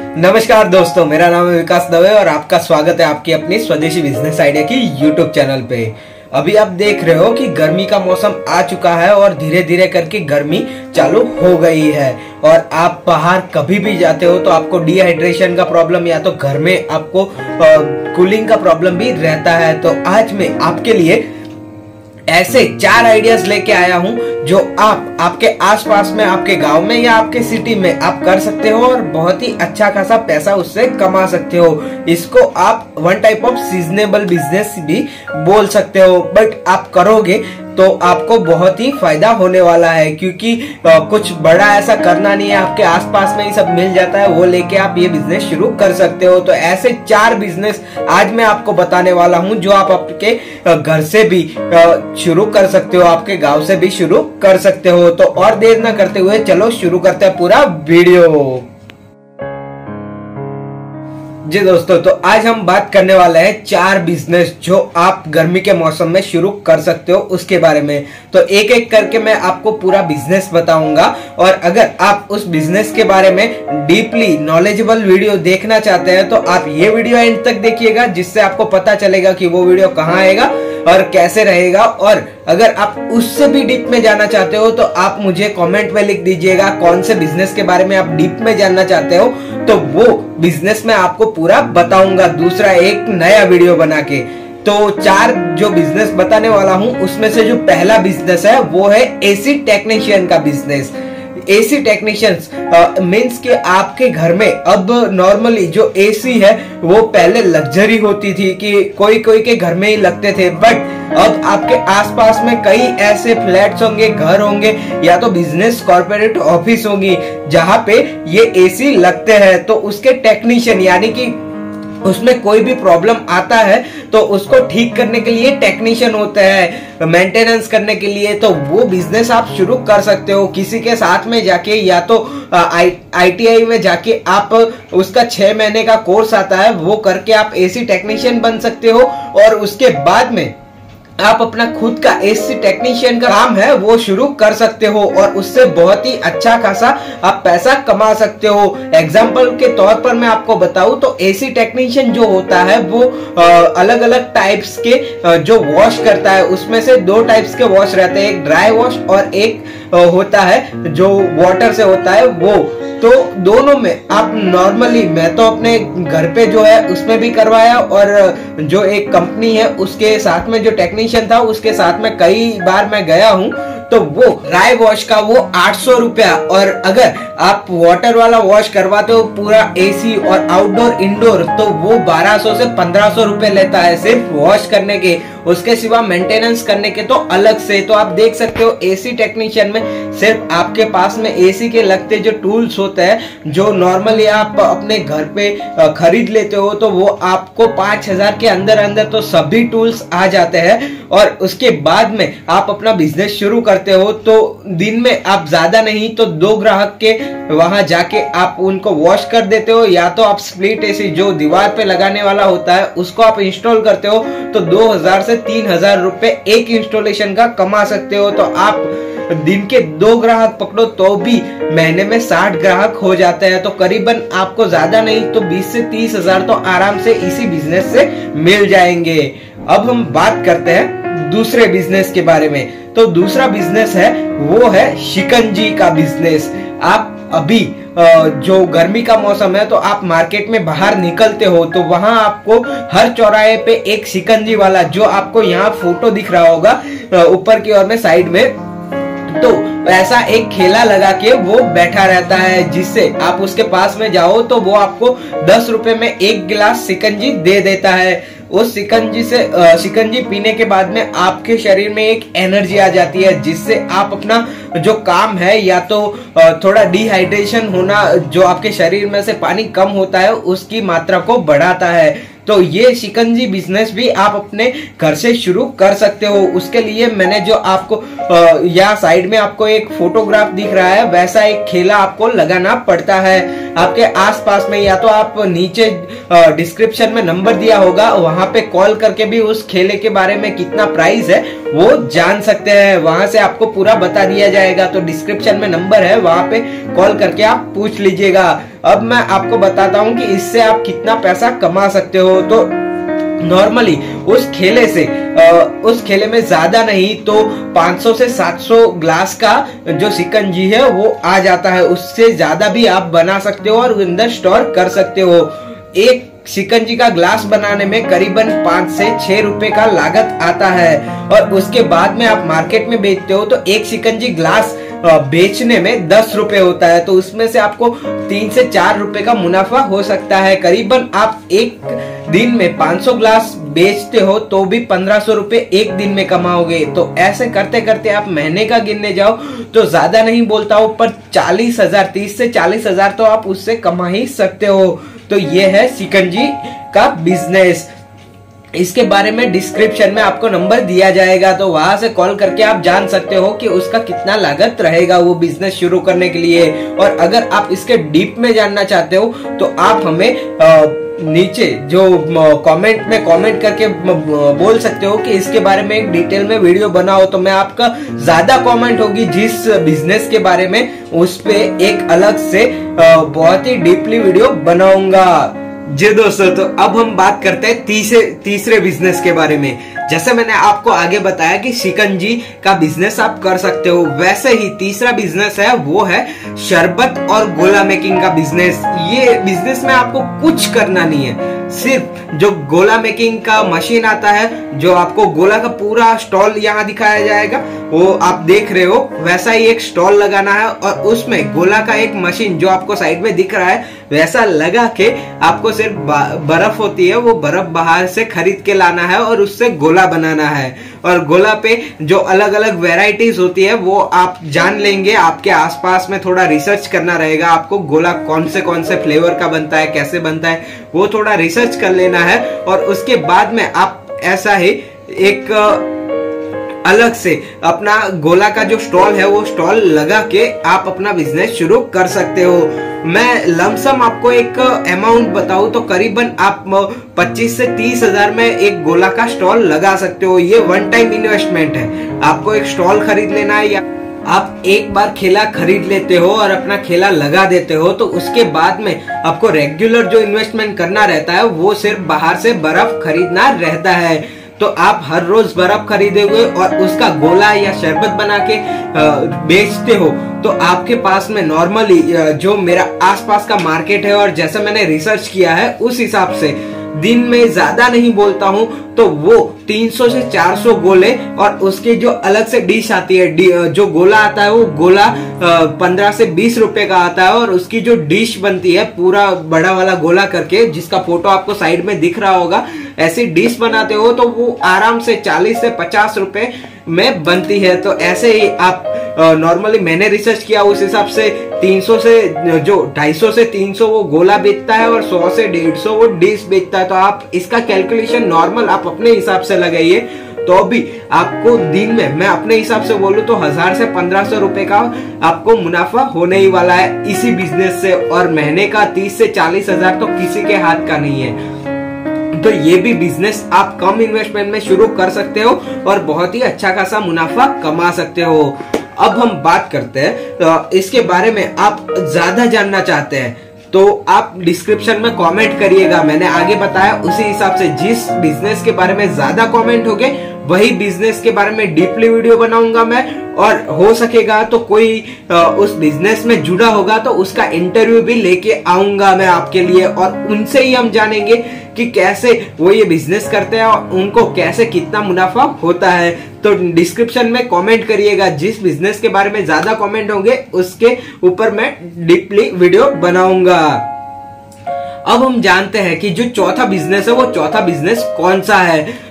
नमस्कार दोस्तों, मेरा नाम है विकास दवे और आपका स्वागत है आपकी अपनी स्वदेशी बिजनेस आइडिया की यूट्यूब चैनल पे। अभी आप देख रहे हो कि गर्मी का मौसम आ चुका है और धीरे धीरे करके गर्मी चालू हो गई है और आप बाहर कभी भी जाते हो तो आपको डिहाइड्रेशन का प्रॉब्लम या तो घर में आपको कूलिंग का प्रॉब्लम भी रहता है। तो आज मैं आपके लिए ऐसे 4 आइडियाज लेके आया हूं जो आप आपके आसपास में, आपके गांव में या आपके सिटी में आप कर सकते हो और बहुत ही अच्छा खासा पैसा उससे कमा सकते हो। इसको आप one type of seasonable business भी बोल सकते हो, बट आप करोगे तो आपको बहुत ही फायदा होने वाला है, क्योंकि कुछ बड़ा ऐसा करना नहीं है, आपके आसपास में ही सब मिल जाता है, वो लेके आप ये बिजनेस शुरू कर सकते हो। तो ऐसे 4 बिजनेस आज मैं आपको बताने वाला हूं जो आप आपके घर से भी शुरू कर सकते हो, आपके गांव से भी शुरू कर सकते हो। तो और देर ना करते हुए चलो शुरू करते हैं पूरा वीडियो। जी दोस्तों, तो आज हम बात करने वाले हैं 4 बिजनेस जो आप गर्मी के मौसम में शुरू कर सकते हो उसके बारे में। तो एक एक करके मैं आपको पूरा बिजनेस बताऊंगा और अगर आप उस बिजनेस के बारे में डीपली नॉलेजेबल वीडियो देखना चाहते हैं तो आप ये वीडियो एंड तक देखिएगा, जिससे आपको पता चलेगा कि वो वीडियो कहाँ आएगा और कैसे रहेगा। और अगर आप उससे भी डीप में जाना चाहते हो तो आप मुझे कमेंट में लिख दीजिएगा कौन से बिजनेस के बारे में आप डीप में जानना चाहते हो, तो वो बिजनेस मैं आपको पूरा बताऊंगा दूसरा एक नया वीडियो बना के। तो 4 जो बिजनेस बताने वाला हूं उसमें से जो पहला बिजनेस है वो है एसी टेक्नीशियन का बिजनेस। एसी टेक्नीशियंस मीन्स कि आपके घर में अब नॉर्मली जो एसी है वो पहले लग्जरी होती थी कि कोई कोई के घर में ही लगते थे, बट अब आपके आसपास में कई ऐसे फ्लैट्स होंगे, घर होंगे या तो बिजनेस कॉर्पोरेट ऑफिस होंगी जहां पे ये एसी लगते हैं। तो उसके टेक्नीशियन यानी कि उसमें कोई भी प्रॉब्लम आता है तो उसको ठीक करने के लिए टेक्नीशियन होते हैं, मेंटेनेंस करने के लिए। तो वो बिजनेस आप शुरू कर सकते हो किसी के साथ में जाके, या तो ITI में जाके आप उसका 6 महीने का कोर्स आता है वो करके आप एसी टेक्नीशियन बन सकते हो और उसके बाद में आप अपना खुद का एसी टेक्नीशियन का काम है वो शुरू कर सकते हो और उससे बहुत ही अच्छा खासा आप पैसा कमा सकते हो। एग्जाम्पल के तौर पर मैं आपको बताऊं तो एसी टेक्नीशियन जो होता है वो अलग अलग टाइप्स के जो वॉश करता है, उसमें से 2 टाइप्स के वॉश रहते हैं, एक ड्राई वॉश और एक होता है जो वाटर से होता है वो। तो दोनों में आप नॉर्मली, मैं तो अपने घर पे जो है उसमें भी करवाया और जो एक कंपनी है उसके साथ में जो टेक्नीशियन था उसके साथ में कई बार मैं गया हूं। तो वो ड्राई वॉश का वो 800 रुपया, और अगर आप वाटर वाला वॉश करवाते हो पूरा एसी और आउटडोर इंडोर तो वो 1200 से 1500 रुपए लेता है सिर्फ वॉश करने के, उसके सिवा मेंटेनेंस करने के तो अलग से। तो आप देख सकते हो एसी टेक्नीशियन में सिर्फ आपके पास में एसी के लगते जो टूल्स होते हैं जो नॉर्मली आप अपने घर पे खरीद लेते हो तो वो आपको 5000 के अंदर अंदर तो सभी टूल्स आ जाते हैं। और उसके बाद में आप अपना बिजनेस शुरू करते हो तो दिन में आप ज्यादा नहीं तो 2 ग्राहक के वहां जाके आप उनको वॉश कर देते हो, या तो आप स्प्लिट एसी जो दीवार पे लगाने वाला होता है उसको आप इंस्टॉल करते हो तो 2000 से 3000 रुपए एक इंस्टॉलेशन का कमा सकते हो। तो आप दिन के 2 ग्राहक पकड़ो तो भी महीने में 60 ग्राहक हो जाते हैं, तो करीबन आपको ज्यादा नहीं तो 20 से 30 हजार तो आराम से इसी बिजनेस से मिल जाएंगे। अब हम बात करते हैं दूसरे बिजनेस के बारे में। तो दूसरा बिजनेस है वो है शिकंजी का बिजनेस। आप अभी जो गर्मी का मौसम है तो आप मार्केट में बाहर निकलते हो तो वहां आपको हर चौराहे पे एक शिकंजी वाला, जो आपको यहाँ फोटो दिख रहा होगा ऊपर की ओर में साइड में, तो ऐसा एक ठेला लगा के वो बैठा रहता है, जिससे आप उसके पास में जाओ तो वो आपको 10 रुपए में 1 गिलास शिकंजी दे देता है। उस शिकंजी पीने के बाद में आपके शरीर में एक एनर्जी आ जाती है, जिससे आप अपना जो काम है या तो थोड़ा डिहाइड्रेशन होना, जो आपके शरीर में से पानी कम होता है उसकी मात्रा को बढ़ाता है। तो ये शिकंजी बिजनेस भी आप अपने घर से शुरू कर सकते हो। उसके लिए मैंने जो आपको या साइड में आपको एक फोटोग्राफ दिख रहा है वैसा एक ठेला आपको लगाना पड़ता है आपके आसपास में, या तो आप नीचे डिस्क्रिप्शन में नंबर दिया होगा वहां पे कॉल करके भी उस खेले के बारे में कितना प्राइस है वो जान सकते हैं। वहां से आपको पूरा बता दिया जाएगा। तो डिस्क्रिप्शन में नंबर है, वहां पे कॉल करके आप पूछ लीजिएगा। अब मैं आपको बताता हूँ कि इससे आप कितना पैसा कमा सकते हो। तो नॉर्मली उस खेले में ज्यादा नहीं तो 500 से 700 ग्लास का जो शिकंजी है वो आ जाता है। उससे ज्यादा भी आप बना सकते हो और अंदर स्टोर कर सकते हो। एक शिकंजी का ग्लास बनाने में करीबन 5 से 6 रुपए का लागत आता है और उसके बाद में आप मार्केट में बेचते हो तो एक शिकंजी ग्लास बेचने में 10 रुपए होता है। तो उसमें से आपको 3 से 4 रुपए का मुनाफा हो सकता है। करीबन आप एक दिन में 500 ग्लास बेचते हो तो भी 1500 रुपए एक दिन में कमाओगे। तो ऐसे करते करते आप महीने का गिनने जाओ तो ज्यादा नहीं बोलता हूँ, पर 40,000 30 से 40,000 तो आप उससे कमा ही सकते हो। तो ये है शिकंजी का बिजनेस। इसके बारे में डिस्क्रिप्शन में आपको नंबर दिया जाएगा, तो वहां से कॉल करके आप जान सकते हो कि उसका कितना लागत रहेगा वो बिजनेस शुरू करने के लिए। और अगर आप इसके डीप में जानना चाहते हो तो आप हमें नीचे जो कमेंट में कमेंट करके बोल सकते हो कि इसके बारे में एक डिटेल में वीडियो बनाओ। तो मैं आपका ज्यादा कमेंट होगी जिस बिजनेस के बारे में, उस पे एक अलग से बहुत ही डीपली वीडियो बनाऊंगा। जी दोस्तों, तो अब हम बात करते हैं तीसरे बिजनेस के बारे में। जैसे मैंने आपको आगे बताया कि शिकंजी का बिजनेस आप कर सकते हो, वैसे ही तीसरा बिजनेस है वो है शरबत और गोला मेकिंग का बिजनेस। ये बिजनेस में आपको कुछ करना नहीं है, सिर्फ जो गोला मेकिंग का मशीन आता है, जो आपको गोला का पूरा स्टॉल यहाँ दिखाया जाएगा, वो आप देख रहे हो, वैसा ही एक स्टॉल लगाना है और उसमें गोला का एक मशीन जो आपको साइड में दिख रहा है वैसा लगा के आपको सिर्फ बर्फ होती है वो बर्फ बाहर से खरीद के लाना है और उससे गोला बनाना है। और गोला पे जो अलग अलग वेराइटीज होती है वो आप जान लेंगे। आपके आसपास में थोड़ा रिसर्च करना रहेगा, आपको गोला कौन से फ्लेवर का बनता है, कैसे बनता है, वो थोड़ा रिसर्च कर लेना है। और उसके बाद में आप ऐसा ही एक अलग से अपना गोला का जो स्टॉल है वो स्टॉल लगा के आप अपना बिजनेस शुरू कर सकते हो। मैं लमसम आपको एक अमाउंट बताऊं तो करीबन आप 25 से 30,000 में एक गोला का स्टॉल लगा सकते हो। ये वन टाइम इन्वेस्टमेंट है। आपको एक स्टॉल खरीद लेना है या आप एक बार ठेला खरीद लेते हो और अपना ठेला लगा देते हो, तो उसके बाद में आपको रेगुलर जो इन्वेस्टमेंट करना रहता है वो सिर्फ बाहर से बर्फ खरीदना रहता है। तो आप हर रोज बर्फ खरीदोगे और उसका गोला या शरबत बना के बेचते हो तो आपके पास में नॉर्मली जो मेरा आसपास का मार्केट है और जैसे मैंने रिसर्च किया है उस हिसाब से दिन में ज्यादा नहीं बोलता हूं तो वो 300 से 400 गोले और उसके जो अलग से डिश आती है, जो गोला आता है वो गोला 15 से 20 रुपए का आता है और उसकी जो डिश बनती है पूरा बड़ा वाला गोला करके, जिसका फोटो आपको साइड में दिख रहा होगा, ऐसी डिश बनाते हो तो वो आराम से 40 से 50 रुपए में बनती है। तो ऐसे ही आप नॉर्मली मैंने रिसर्च किया उस हिसाब से 300 से जो 250 से 300 वो गोला बेचता है और 100 से 150 वो डिश बेचता है। तो आप इसका कैलकुलेशन नॉर्मल आप अपने हिसाब से लगाइए तो भी आपको दिन में, मैं अपने हिसाब से बोलूं तो 1000 से 1500 रुपए का आपको मुनाफा होने ही वाला है इसी बिजनेस से। और महीने का 30 से 40,000 तो किसी के हाथ का नहीं है। तो ये भी बिजनेस आप कम इन्वेस्टमेंट में शुरू कर सकते हो और बहुत ही अच्छा खासा मुनाफा कमा सकते हो। अब हम बात करते हैं तो इसके बारे में आप ज्यादा जानना चाहते हैं तो आप डिस्क्रिप्शन में कमेंट करिएगा। मैंने आगे बताया उसी हिसाब से जिस बिजनेस के बारे में ज्यादा कमेंट होंगे वही बिजनेस के बारे में डीपली वीडियो बनाऊंगा मैं। और हो सकेगा तो कोई उस बिजनेस में जुड़ा होगा तो उसका इंटरव्यू भी लेके आऊंगा मैं आपके लिए और उनसे ही हम जानेंगे कि कैसे वो ये बिजनेस करते हैं और उनको कैसे कितना मुनाफा होता है। तो डिस्क्रिप्शन में कमेंट करिएगा, जिस बिजनेस के बारे में ज्यादा कमेंट होंगे उसके ऊपर मैं डीपली वीडियो बनाऊंगा। अब हम जानते हैं कि जो चौथा बिजनेस है वो चौथा बिजनेस कौन सा है।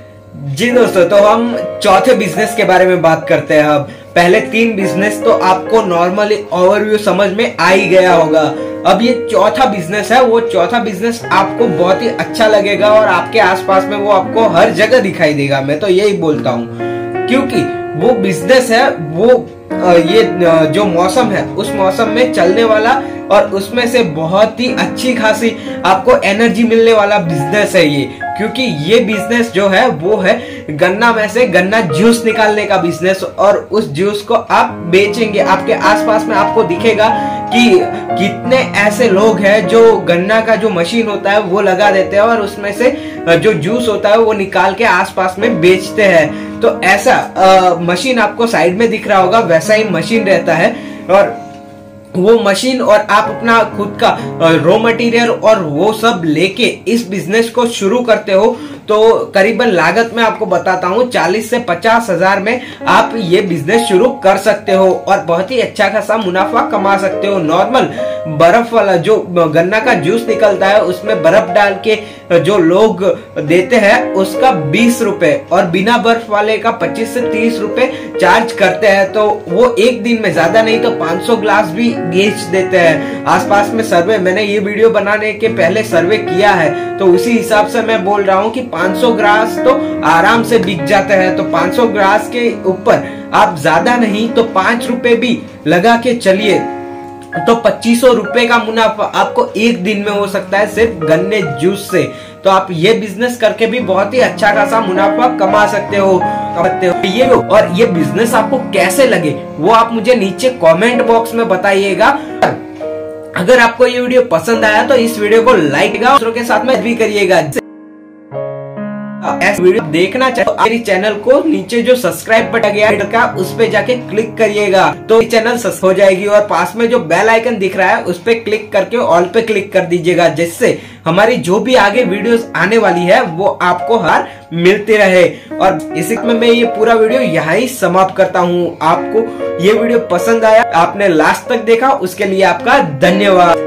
जी दोस्तों, तो हम चौथे बिजनेस के बारे में बात करते हैं। अब पहले 3 बिजनेस तो आपको नॉर्मली ओवरव्यू समझ में आ ही गया होगा। अब ये चौथा बिजनेस है, वो चौथा बिजनेस आपको बहुत ही अच्छा लगेगा और आपके आसपास में वो आपको हर जगह दिखाई देगा। मैं तो यही बोलता हूँ क्योंकि वो बिजनेस है वो ये जो मौसम है उस मौसम में चलने वाला और उसमें से बहुत ही अच्छी खासी आपको एनर्जी मिलने वाला बिजनेस है ये। क्योंकि ये बिजनेस जो है वो है गन्ना में से गन्ना जूस निकालने का बिजनेस, और उस जूस को आप बेचेंगे। आपके आसपास में आपको दिखेगा कि कितने ऐसे लोग हैं जो गन्ना का जो मशीन होता है वो लगा देते हैं और उसमें से जो जूस होता है वो निकाल के आसपास में बेचते हैं। तो ऐसा मशीन आपको साइड में दिख रहा होगा, वैसा ही मशीन रहता है। और वो मशीन और आप अपना खुद का रॉ मटेरियल और वो सब लेके इस बिजनेस को शुरू करते हो तो करीबन लागत में आपको बताता हूँ 40 से 50 हजार में आप ये बिजनेस शुरू कर सकते हो और बहुत ही अच्छा खासा मुनाफा कमा सकते हो। नॉर्मल बर्फ वाला जो गन्ना का जूस निकलता है उसमें बर्फ डाल के जो लोग देते हैं उसका 20 रुपए और बिना बर्फ वाले का 25 से 30 रुपए चार्ज करते हैं। तो वो एक दिन में ज्यादा नहीं तो 500 ग्लास भी बेच देते हैं। आसपास में सर्वे, मैंने ये वीडियो बनाने के पहले सर्वे किया है तो उसी हिसाब से मैं बोल रहा हूँ कि 500 ग्लास तो आराम से बिक जाते हैं। तो 500 ग्लास के ऊपर आप ज्यादा नहीं तो 5 रुपए भी लगा के चलिए तो 2500 रुपए का मुनाफा आपको एक दिन में हो सकता है सिर्फ गन्ने जूस से। तो आप ये बिजनेस करके भी बहुत ही अच्छा खासा मुनाफा कमा सकते हो। ये और ये बिजनेस आपको कैसे लगे वो आप मुझे नीचे कमेंट बॉक्स में बताइएगा। अगर आपको ये वीडियो पसंद आया तो इस वीडियो को लाइक दूसरों के साथ में भी करिएगा। ऐसे वीडियो देखना चाहे तो मेरी चैनल को नीचे जो सब्सक्राइब बटन गया का उस पे जाके क्लिक करिएगा तो चैनल सब्सक्राइब हो जाएगी और पास में जो बेल आइकन दिख रहा है उस पे क्लिक करके ऑल पे क्लिक कर दीजिएगा, जिससे हमारी जो भी आगे वीडियोस आने वाली है वो आपको हर मिलते रहे। और इसी में मैं ये पूरा वीडियो यहाँ ही समाप्त करता हूँ। आपको ये वीडियो पसंद आया, आपने लास्ट तक देखा, उसके लिए आपका धन्यवाद।